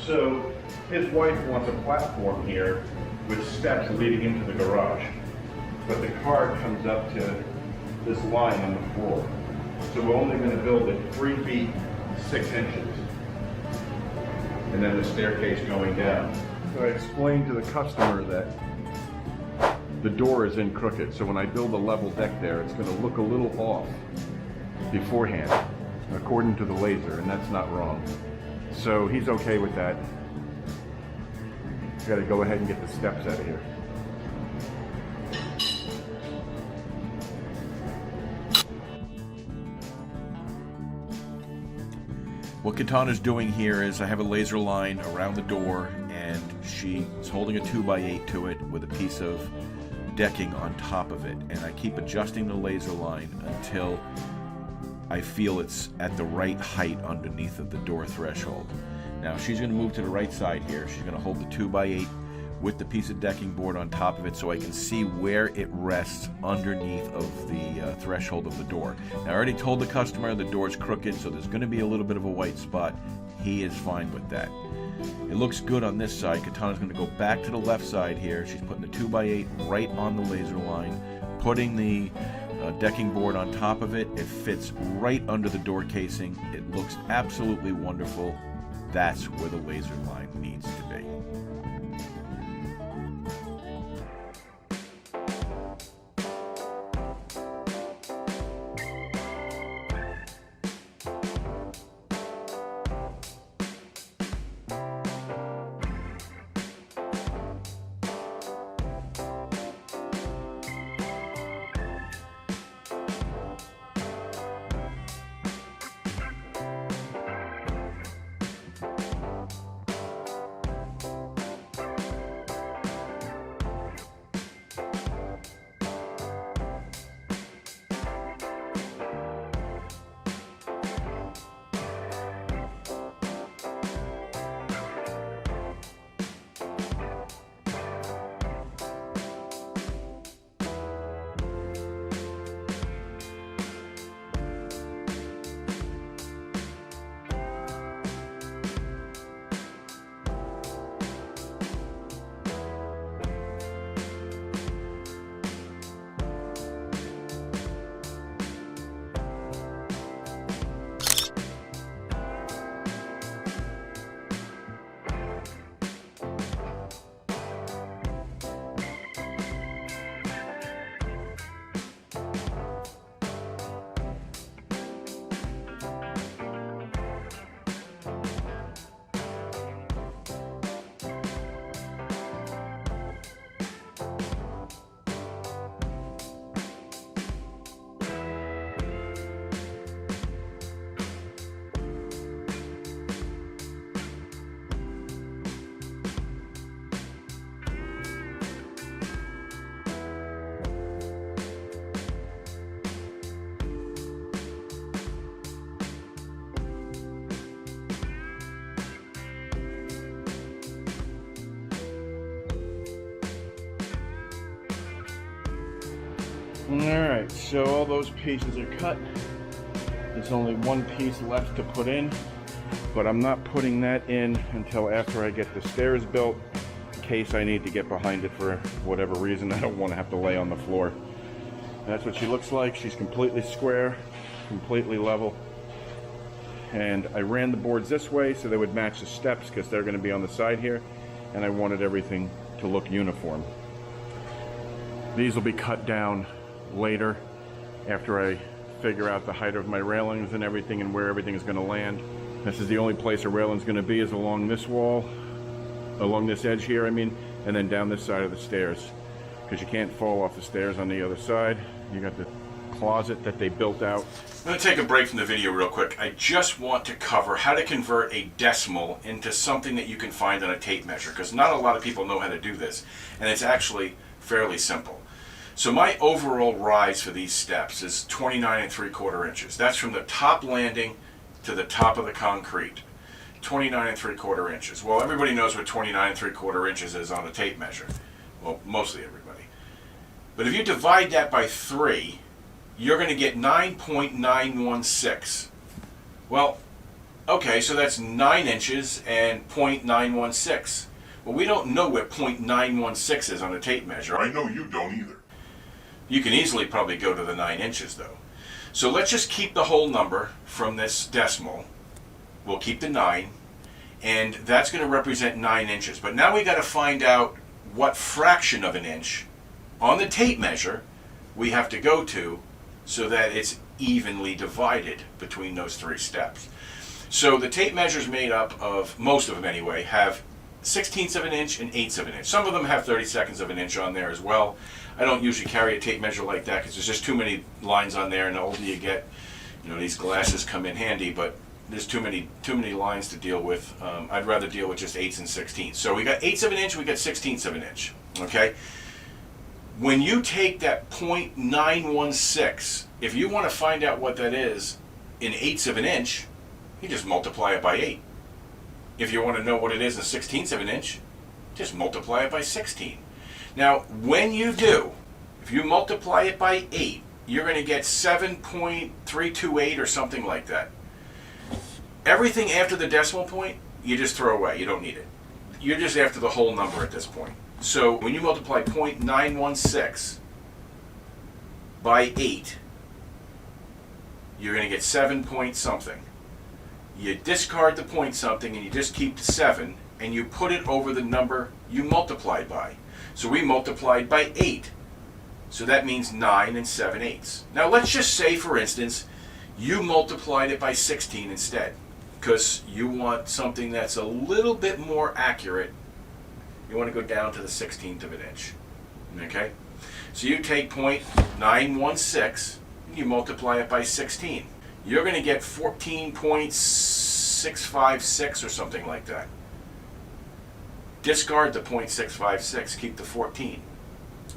So his wife wants a platform here with steps leading into the garage. But the car comes up to this line on the floor. So we're only going to build it 3 feet 6 inches. And then the staircase going down. So I explained to the customer that the door is in crooked. So when I build a level deck there, it's going to look a little off beforehand, according to the laser, and that's not wrong. So he's okay with that. Got to go ahead and get the steps out of here. What Kitana's doing here is I have a laser line around the door and she's holding a 2x8 to it with a piece of decking on top of it, and I keep adjusting the laser line until I feel it's at the right height underneath of the door threshold. Now she's going to move to the right side here. She's going to hold the 2x8 with the piece of decking board on top of it so I can see where it rests underneath of the threshold of the door. Now I already told the customer the door's crooked, so there's going to be a little bit of a white spot. He is fine with that. It looks good on this side. Kitana's going to go back to the left side here. She's putting the 2x8 right on the laser line, putting the decking board on top of it. It fits right under the door casing. It looks absolutely wonderful. That's where the laser line needs to be. Alright, so all those pieces are cut. There's only one piece left to put in, but I'm not putting that in until after I get the stairs built, in case I need to get behind it for whatever reason. I don't want to have to lay on the floor. That's what she looks like. She's completely square, completely level. And I ran the boards this way so they would match the steps because they're going to be on the side here, and I wanted everything to look uniform. These will be cut down later after I figure out the height of my railings and everything and where everything is going to land. This is the only place a railing is going to be, is along this wall, along this edge here I mean, and then down this side of the stairs, because you can't fall off the stairs on the other side. You got the closet that they built out. I'm going to take a break from the video real quick. I just want to cover how to convert a decimal into something that you can find on a tape measure, because not a lot of people know how to do this, and it's actually fairly simple. So my overall rise for these steps is 29 3/4 inches. That's from the top landing to the top of the concrete. 29 3/4 inches. Well, everybody knows what 29 3/4 inches is on a tape measure. Well, mostly everybody. But if you divide that by 3, you're going to get 9.916. Well, Okay, so that's 9 inches and 0.916. Well, we don't know what 0.916 is on a tape measure. I know you don't either. You can easily probably go to the 9 inches though. So let's just keep the whole number from this decimal. We'll keep the 9, and that's going to represent 9 inches. But now we got to find out what fraction of an inch on the tape measure we have to go to so that it's evenly divided between those 3 steps. So the tape measure is made up of, most of them anyway, have 1/16 of an inch and 1/8 of an inch. Some of them have 32nds of an inch on there as well. I don't usually carry a tape measure like that because there's just too many lines on there, and the older you get, you know, these glasses come in handy, but there's too many lines to deal with. I'd rather deal with just 8s and 16s. So we got 1/8 of an inch, we got 1/16 of an inch. Okay. When you take that 0.916, if you want to find out what that is in 1/8 of an inch, you just multiply it by 8. If you want to know what it is in 1/16 of an inch, just multiply it by 16. Now, when you do, if you multiply it by 8, you're going to get 7.328 or something like that. Everything after the decimal point, you just throw away. You don't need it. You're just after the whole number at this point. So when you multiply 0.916 by 8, you're going to get 7 point something. You discard the point something and you just keep the 7, and you put it over the number you multiplied by. So we multiplied by 8. So that means 9 and 7/8. Now let's just say, for instance, you multiplied it by 16 instead, because you want something that's a little bit more accurate. You want to go down to the 1/16 of an inch. Okay? So you take 0.916 and you multiply it by 16. You're going to get 14.656 or something like that. Discard the 0.656, keep the 14.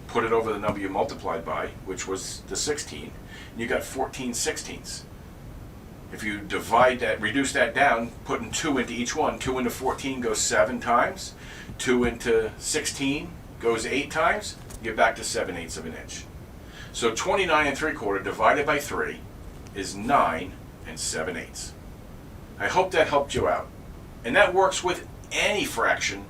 Put it over the number you multiplied by, which was the 16, and you got 14/16. If you divide that, reduce that down, putting 2 into each one, 2 into 14 goes 7 times, 2 into 16 goes 8 times, you're back to 7/8 of an inch. So 29 3/4 divided by 3 is 9 and 7/8. I hope that helped you out. And that works with any fraction,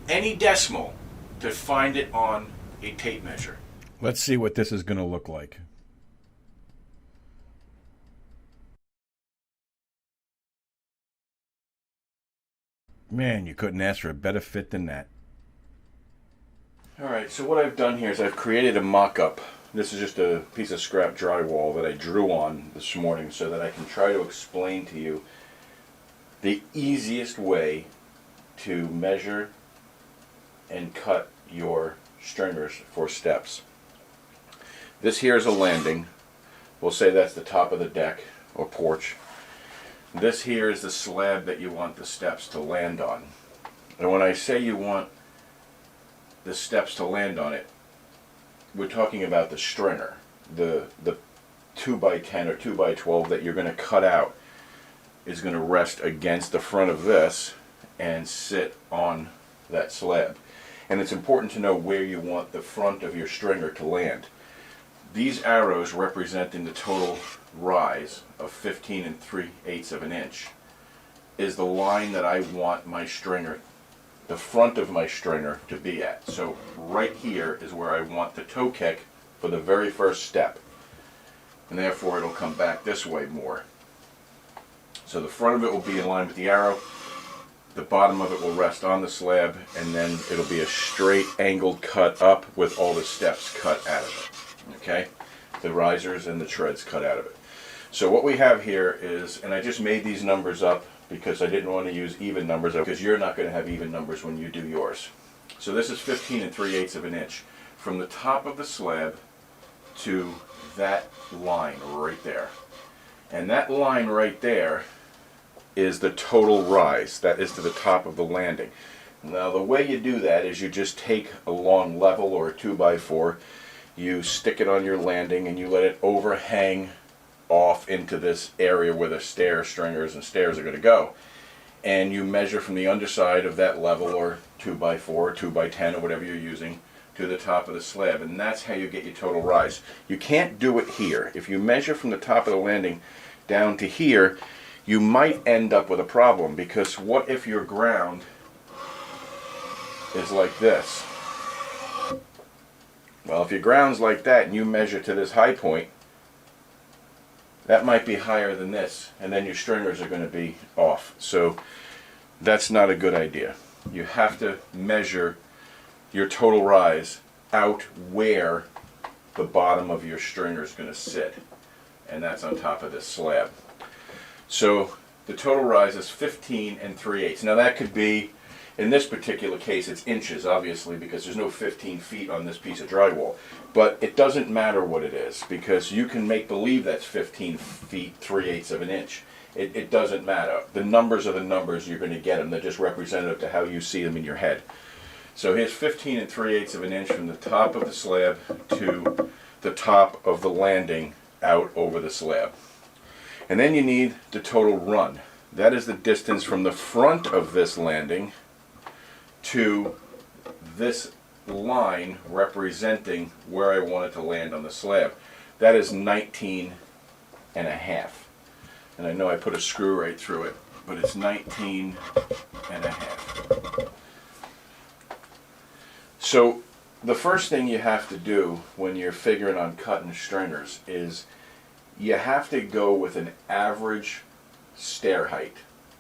any decimal, to find it on a tape measure. Let's see what this is going to look like. Man, you couldn't ask for a better fit than that. Alright, so what I've done here is I've created a mock-up. This is just a piece of scrap drywall that I drew on this morning so that I can try to explain to you the easiest way to measure and cut your stringers for steps. This here is a landing. We'll say that's the top of the deck or porch. This here is the slab that you want the steps to land on. And when I say you want the steps to land on it, we're talking about the stringer, the 2x10 or 2x12 that you're going to cut out is going to rest against the front of this and sit on that slab. And it's important to know where you want the front of your stringer to land. These arrows representing the total rise of 15 3/8 of an inch is the line that I want my stringer, the front of my stringer, to be at. So right here is where I want the toe kick for the very first step. And therefore it'll come back this way more. So the front of it will be in line with the arrow. The bottom of it will rest on the slab, and then it'll be a straight angled cut up with all the steps cut out of it. Okay? The risers and the treads cut out of it. So what we have here is, and I just made these numbers up because I didn't want to use even numbers, because you're not going to have even numbers when you do yours. So this is 15 3/8 of an inch from the top of the slab to that line right there. And that line right there is the total rise. That is to the top of the landing. Now the way you do that is you just take a long level or a 2x4, you stick it on your landing and you let it overhang off into this area where the stringers and stairs are going to go. And you measure from the underside of that level or 2x4 or 2x10 or whatever you're using to the top of the slab, and that's how you get your total rise. You can't do it here. If you measure from the top of the landing down to here, you might end up with a problem, because what if your ground is like this? Well, if your ground's like that and you measure to this high point, that might be higher than this, and then your stringers are going to be off. So that's not a good idea. You have to measure your total rise out where the bottom of your stringer is going to sit, and that's on top of this slab. So the total rise is 15 3/8. Now that could be, in this particular case, it's inches, obviously, because there's no 15 feet on this piece of drywall. But it doesn't matter what it is, because you can make believe that's 15 feet 3/8 of an inch. It doesn't matter. The numbers are the numbers, you're going to get them. They're just representative to how you see them in your head. So here's 15 3/8 of an inch from the top of the slab to the top of the landing out over the slab. And then you need the total run. That is the distance from the front of this landing to this line representing where I want it to land on the slab. That is 19 and a half. And I know I put a screw right through it, but it's 19 and a half. So the first thing you have to do when you're figuring on cutting stringers is you have to go with an average stair height,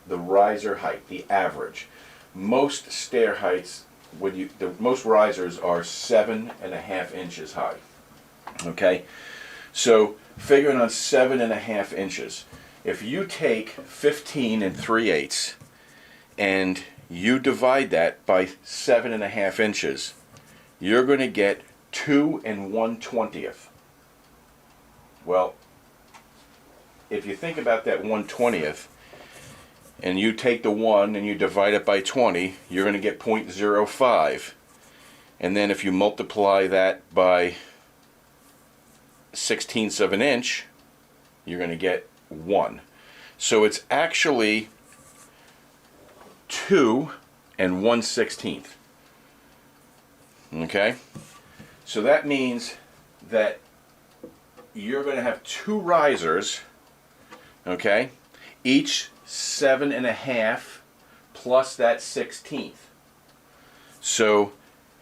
the riser height, the average. Most stair heights, most risers are 7.5 inches high. Okay, so figuring on 7.5 inches, if you take 15 3/8 and you divide that by 7.5 inches, you're going to get 2 1/20. Well, if you think about that 1/20, and you take the 1 and you divide it by 20, you're going to get 0.05. And then if you multiply that by 1/16 of an inch, you're going to get 1. So it's actually 2 1/16. Okay? So that means that you're going to have 2 risers, okay, each 7.5 plus that 1/16. So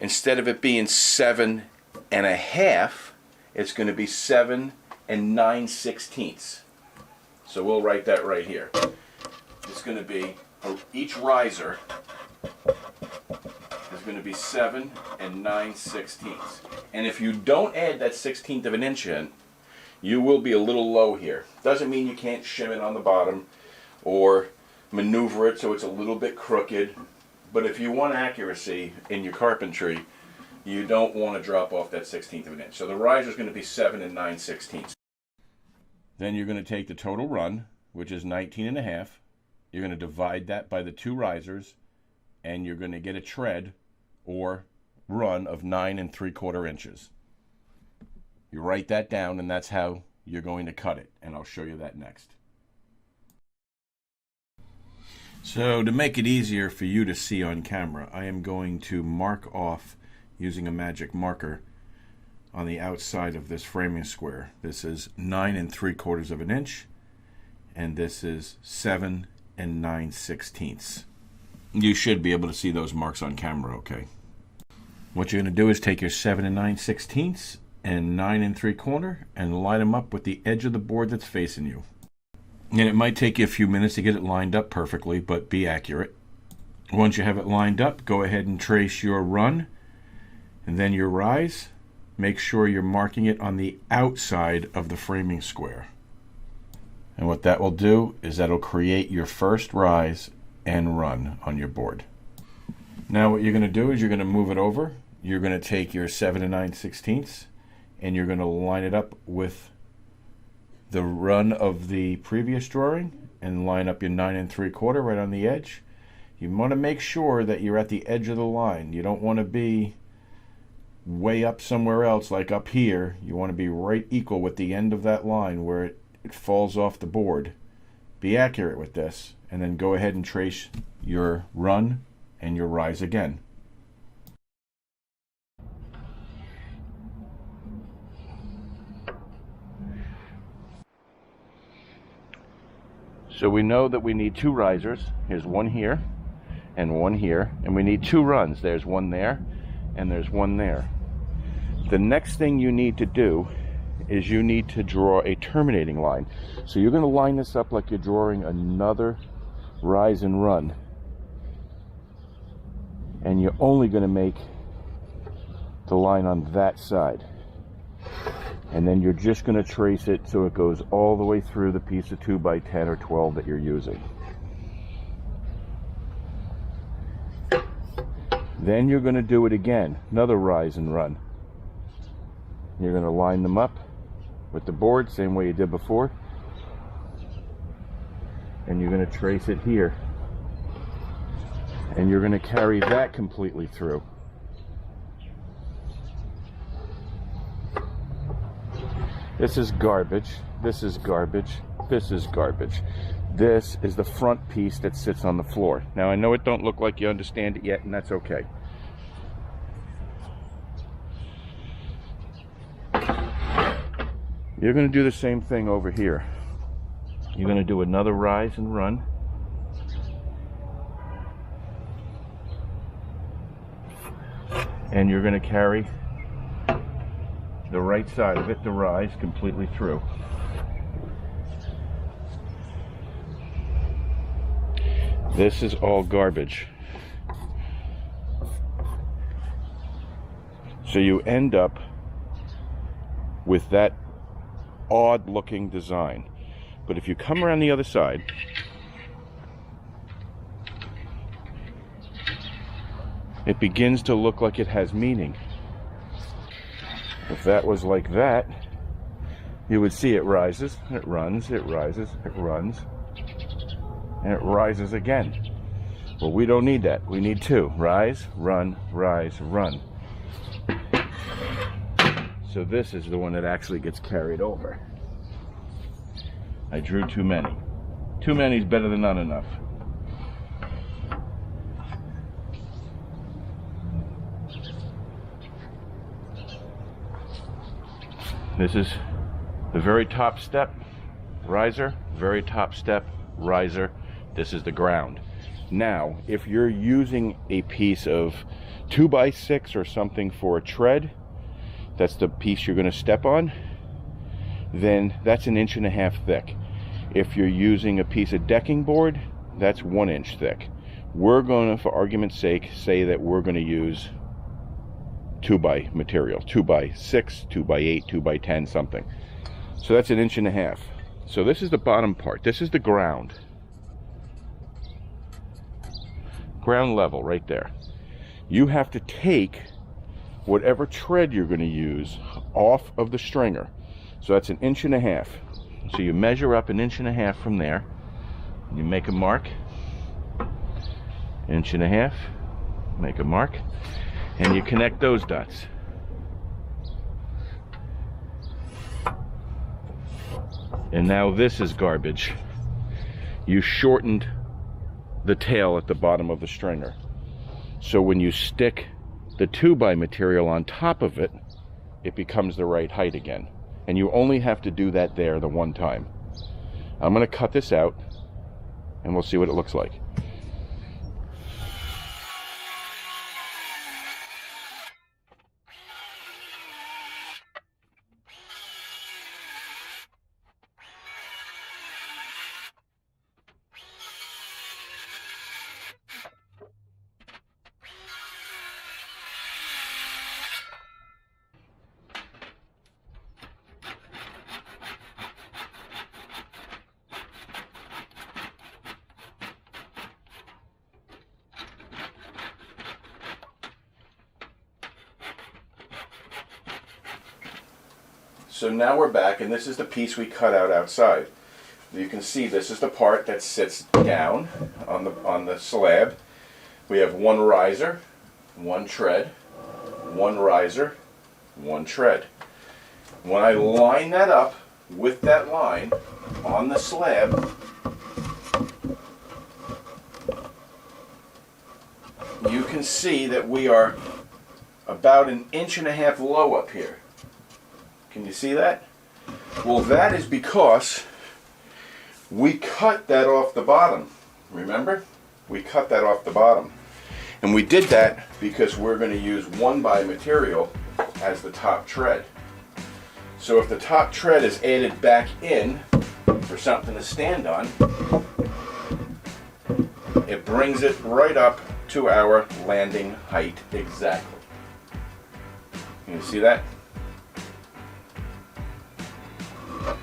instead of it being 7.5, it's going to be 7 9/16. So we'll write that right here. It's going to be, each riser is going to be 7 9/16. And if you don't add that 1/16 of an inch in, you will be a little low here. Doesn't mean you can't shim it on the bottom or maneuver it so it's a little bit crooked, but if you want accuracy in your carpentry, you don't want to drop off that 1/16 of an inch. So the riser is going to be 7 9/16. Then you're going to take the total run, which is 19.5. You're going to divide that by the 2 risers, and you're going to get a tread or run of 9 3/4 inches. You write that down, and that's how you're going to cut it, and I'll show you that next. So to make it easier for you to see on camera, I am going to mark off using a magic marker on the outside of this framing square. This is 9 3/4 of an inch, and this is 7 9/16. You should be able to see those marks on camera, okay? What you're going to do is take your 7 9/16 and 9 3/4 and line them up with the edge of the board that's facing you. And it might take you a few minutes to get it lined up perfectly, but be accurate. Once you have it lined up, go ahead and trace your run and then your rise. Make sure you're marking it on the outside of the framing square. And what that will do is that'll create your first rise and run on your board. Now what you're going to do is you're going to move it over. You're going to take your 7 9/16 and you're going to line it up with the run of the previous drawing and line up your 9 3/4 right on the edge. You want to make sure that you're at the edge of the line. You don't want to be way up somewhere else like up here. You want to be right equal with the end of that line where it falls off the board. Be accurate with this, and then go ahead and trace your run and your rise again. So we know that we need 2 risers. Here's one here and one here, and we need 2 runs. There's one there and there's one there. The next thing you need to do is you need to draw a terminating line. So you're going to line this up like you're drawing another rise and run, and you're only going to make the line on that side, and then you're just going to trace it so it goes all the way through the piece of 2x10 or 12 that you're using. Then you're going to do it again, another rise and run. You're going to line them up with the board, same way you did before, and you're going to trace it here, and you're going to carry that completely through. This is garbage, this is garbage, this is garbage. This is the front piece that sits on the floor. Now I know it don't look like you understand it yet, and that's okay. You're going to do the same thing over here. You're going to do another rise and run. And you're going to carry the right side of it, the rise, completely through. This is all garbage. So you end up with that odd looking design. But if you come around the other side, it begins to look like it has meaning. If that was like that, you would see it rises, it runs, it rises, it runs, and it rises again. Well, we don't need that. We need 2. Rise, run, rise, run. So this is the one that actually gets carried over. I drew too many. Too many is better than not enough. This is the very top step, riser, very top step, riser. This is the ground. Now, if you're using a piece of 2x6 or something for a tread, that's the piece you're going to step on, then that's 1.5 inches thick. If you're using a piece of decking board, that's 1 inch thick. We're going to, for argument's sake, say that we're going to use 2x material, 2x6, 2x8, 2x10, something. So that's 1.5 inches. So this is the bottom part. This is the ground. Ground level right there. You have to take whatever tread you're going to use off of the stringer. So that's 1.5 inches. So you measure up 1.5 inches from there. You make a mark. 1.5 inches. Make a mark. And you connect those dots. And now this is garbage. You shortened the tail at the bottom of the stringer. So when you stick the 2x material on top of it, it becomes the right height again. And you only have to do that there the one time. I'm going to cut this out and we'll see what it looks like. So now we're back, and this is the piece we cut out outside. You can see this is the part that sits down on the slab. We have 1 riser, 1 tread, 1 riser, 1 tread. When I line that up with that line on the slab, you can see that we are about 1.5 inches low up here. Can you see that? Well, that is because we cut that off the bottom. Remember? We cut that off the bottom. And we did that because we're going to use 1x material as the top tread. So if the top tread is added back in for something to stand on, it brings it right up to our landing height exactly. You see that?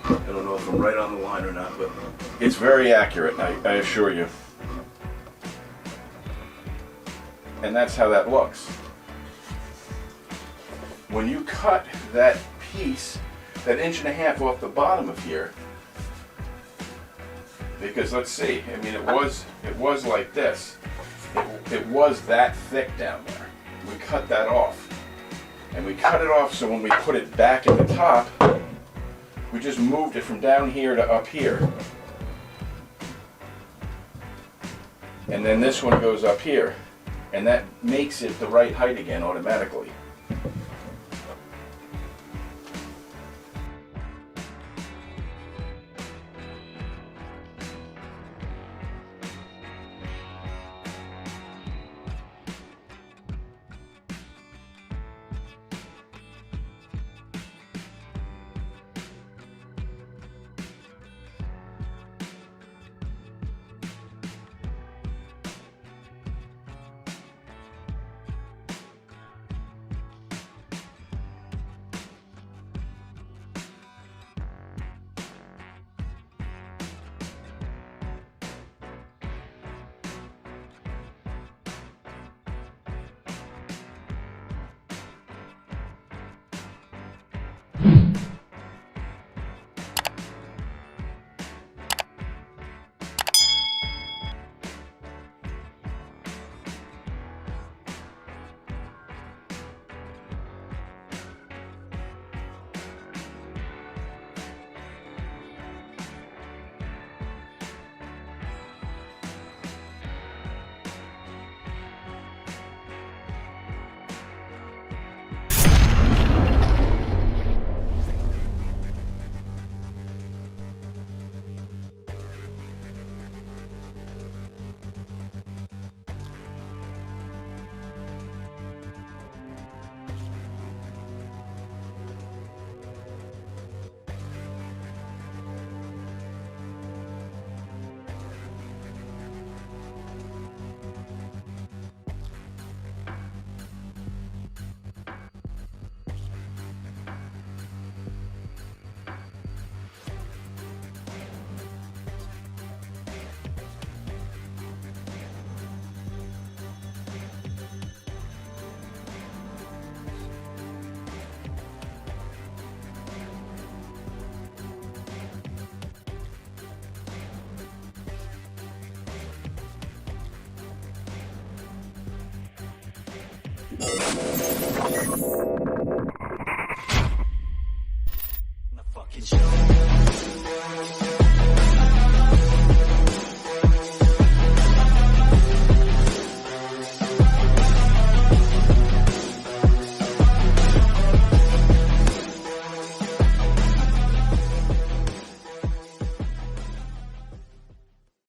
I don't know if I'm right on the line or not, but it's very accurate, I assure you. And that's how that looks. When you cut that piece, that 1.5 inch off the bottom of here, because let's see, I mean it was like this. It was that thick down there. We cut that off. And we cut it off so when we put it back at the top, we just moved it from down here to up here. And then this one goes up here. And that makes it the right height again automatically.